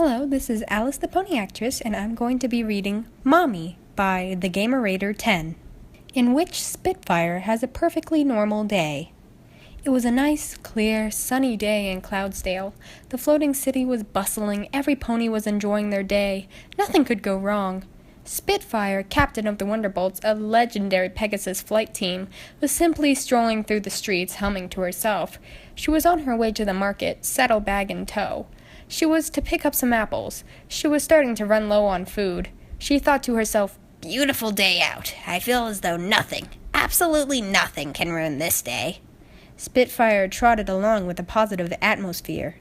Hello, this is Alice the Pony Actress, and I'm going to be reading Mommy by The Gamerator 10, in which Spitfire has a perfectly normal day. It was a nice, clear, sunny day in Cloudsdale. The floating city was bustling, every pony was enjoying their day, nothing could go wrong. Spitfire, captain of the Wonderbolts, a legendary Pegasus flight team, was simply strolling through the streets, humming to herself. She was on her way to the market, saddlebag in tow. She was to pick up some apples. She was starting to run low on food. She thought to herself, "Beautiful day out. I feel as though nothing, absolutely nothing, can ruin this day." Spitfire trotted along with a positive atmosphere.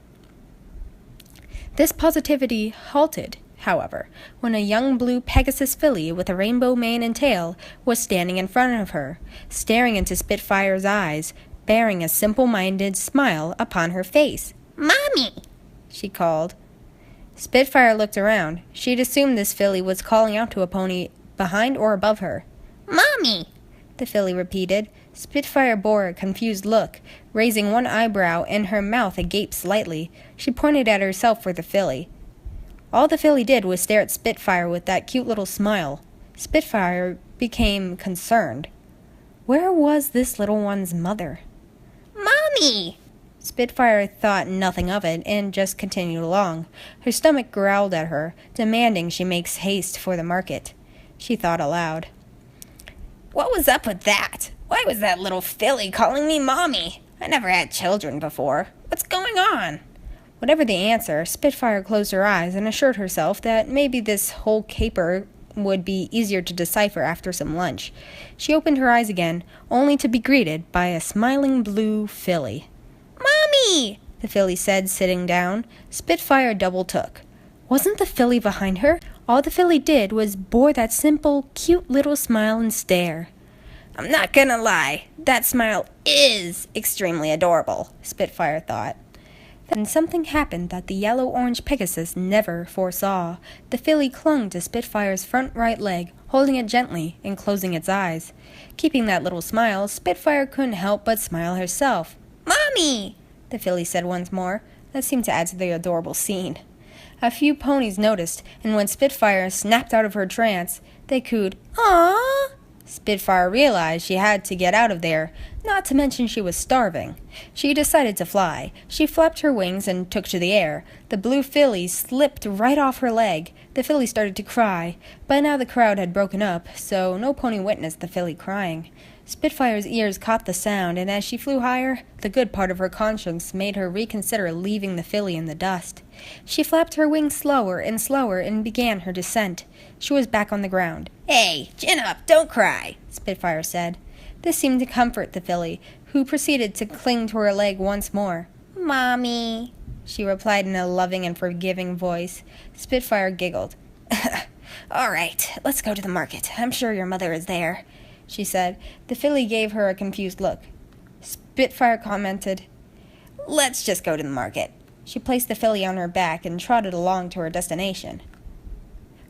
This positivity halted, however, when a young blue Pegasus filly with a rainbow mane and tail was standing in front of her, staring into Spitfire's eyes, bearing a simple-minded smile upon her face. "Mommy!" she called. Spitfire looked around. She'd assumed this filly was calling out to a pony behind or above her. "Mommy!" the filly repeated. Spitfire bore a confused look, raising one eyebrow and her mouth agape slightly. She pointed at herself for the filly. All the filly did was stare at Spitfire with that cute little smile. Spitfire became concerned. Where was this little one's mother? "Mommy!" Spitfire thought nothing of it and just continued along. Her stomach growled at her, demanding she makes haste for the market. She thought aloud. What was up with that? Why was that little filly calling me Mommy? I never had children before. What's going on? Whatever the answer, Spitfire closed her eyes and assured herself that maybe this whole caper would be easier to decipher after some lunch. She opened her eyes again, only to be greeted by a smiling blue filly. "Mommy!" the filly said, sitting down. Spitfire double-took. Wasn't the filly behind her? All the filly did was bore that simple, cute little smile and stare. "I'm not gonna lie, that smile is extremely adorable," Spitfire thought. Then something happened that the yellow-orange Pegasus never foresaw. The filly clung to Spitfire's front right leg, holding it gently and closing its eyes. Keeping that little smile, Spitfire couldn't help but smile herself. "Mommy!" the filly said once more. That seemed to add to the adorable scene. A few ponies noticed, and when Spitfire snapped out of her trance, they cooed, "Aww!" Spitfire realized she had to get out of there, not to mention she was starving. She decided to fly. She flapped her wings and took to the air. The blue filly slipped right off her leg. The filly started to cry. By now the crowd had broken up, so no pony witnessed the filly crying. Spitfire's ears caught the sound, and as she flew higher, the good part of her conscience made her reconsider leaving the filly in the dust. She flapped her wings slower and began her descent. She was back on the ground. "Hey, chin up, don't cry," Spitfire said. This seemed to comfort the filly, who proceeded to cling to her leg once more. "Mommy," she replied in a loving and forgiving voice. Spitfire giggled. "All right, let's go to the market. I'm sure your mother is there," she said. The filly gave her a confused look. Spitfire commented, "Let's just go to the market." She placed the filly on her back and trotted along to her destination.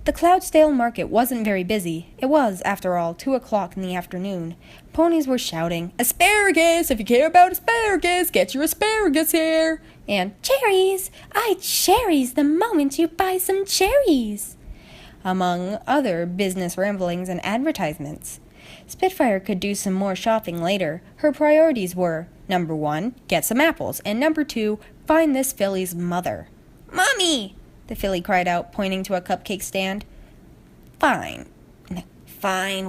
The Cloudsdale market wasn't very busy. It was, after all, 2 o'clock in the afternoon. Ponies were shouting, "Asparagus! If you care about asparagus, get your asparagus here!" and "Cherries! I cherries the moment you buy some cherries!" among other business ramblings and advertisements. Spitfire could do some more shopping later. Her priorities were, number 1, get some apples, and number 2, find this filly's mother. "Mommy!" the filly cried out, pointing to a cupcake stand. Fine,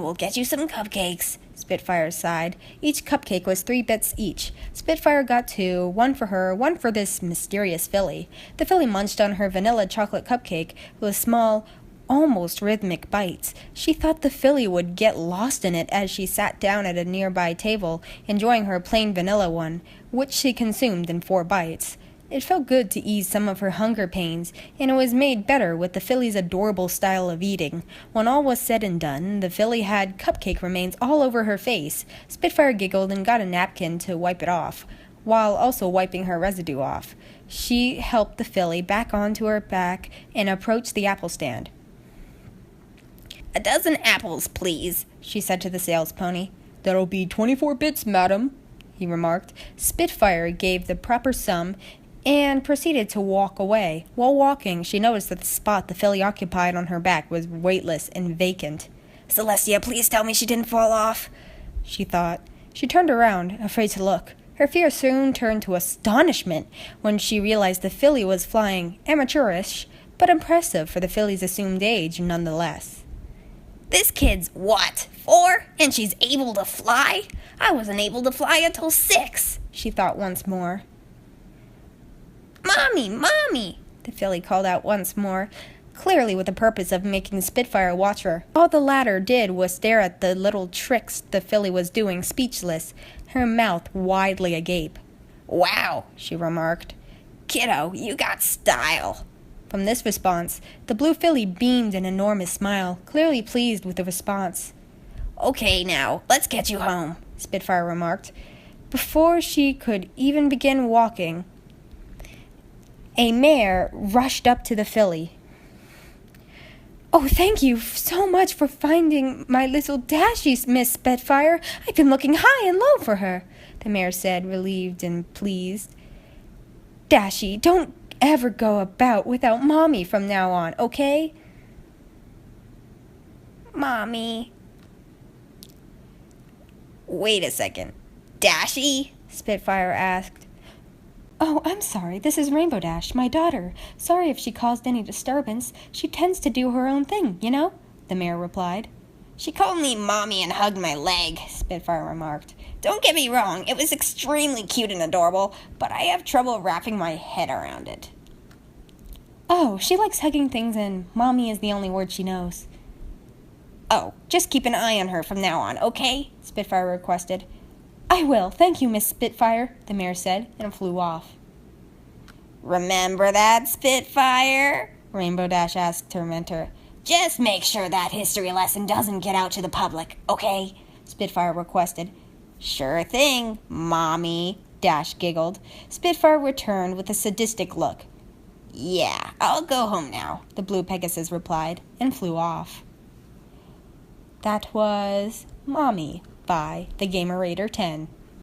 we'll get you some cupcakes," Spitfire sighed. Each cupcake was 3 bits each. Spitfire got 2, 1 for her, 1 for this mysterious filly. The filly munched on her vanilla chocolate cupcake with small, almost rhythmic bites. She thought the filly would get lost in it as she sat down at a nearby table, enjoying her plain vanilla one, which she consumed in 4 bites. It felt good to ease some of her hunger pains, and it was made better with the filly's adorable style of eating. When all was said and done, the filly had cupcake remains all over her face. Spitfire giggled and got a napkin to wipe it off, while also wiping her residue off. She helped the filly back onto her back and approached the apple stand. "A dozen apples, please," she said to the sales pony. "That'll be 24 bits, madam," he remarked. Spitfire gave the proper sum and proceeded to walk away. While walking, she noticed that the spot the filly occupied on her back was weightless and vacant. Celestia, please tell me she didn't fall off, she thought. She turned around, afraid to look. Her fear soon turned to astonishment when she realized the filly was flying amateurish, but impressive for the filly's assumed age nonetheless. This kid's what, 4? And she's able to fly? I wasn't able to fly until 6, she thought once more. Mommy, Mommy, the filly called out once more, clearly with the purpose of making Spitfire watch her. All the latter did was stare at the little tricks the filly was doing, speechless, her mouth widely agape. Wow, she remarked. Kiddo, you got style. From this response, the blue filly beamed an enormous smile, clearly pleased with the response. Okay, now, let's get you home, Spitfire remarked. Before she could even begin walking, a mare rushed up to the filly. Oh, thank you so much for finding my little Dashie, Miss Spitfire. I've been looking high and low for her, the mare said, relieved and pleased. Dashie, don't ever go about without Mommy from now on, okay? Mommy. Wait a second. Dashie? Spitfire asked. Oh, I'm sorry. This is Rainbow Dash, my daughter. Sorry if she caused any disturbance. She tends to do her own thing, you know, the mare replied. She called me Mommy and hugged my leg, Spitfire remarked. Don't get me wrong, it was extremely cute and adorable, but I have trouble wrapping my head around it. Oh, she likes hugging things and Mommy is the only word she knows. Oh, just keep an eye on her from now on, okay? Spitfire requested. I will, thank you, Miss Spitfire, the mare said, and flew off. Remember that, Spitfire? Rainbow Dash asked her mentor. Just make sure that history lesson doesn't get out to the public, okay? Spitfire requested. Sure thing, Mommy, Dash giggled. Spitfire returned with a sadistic look. Yeah, I'll go home now, the blue Pegasus replied, and flew off. That was Mommy by the Gamerator 10.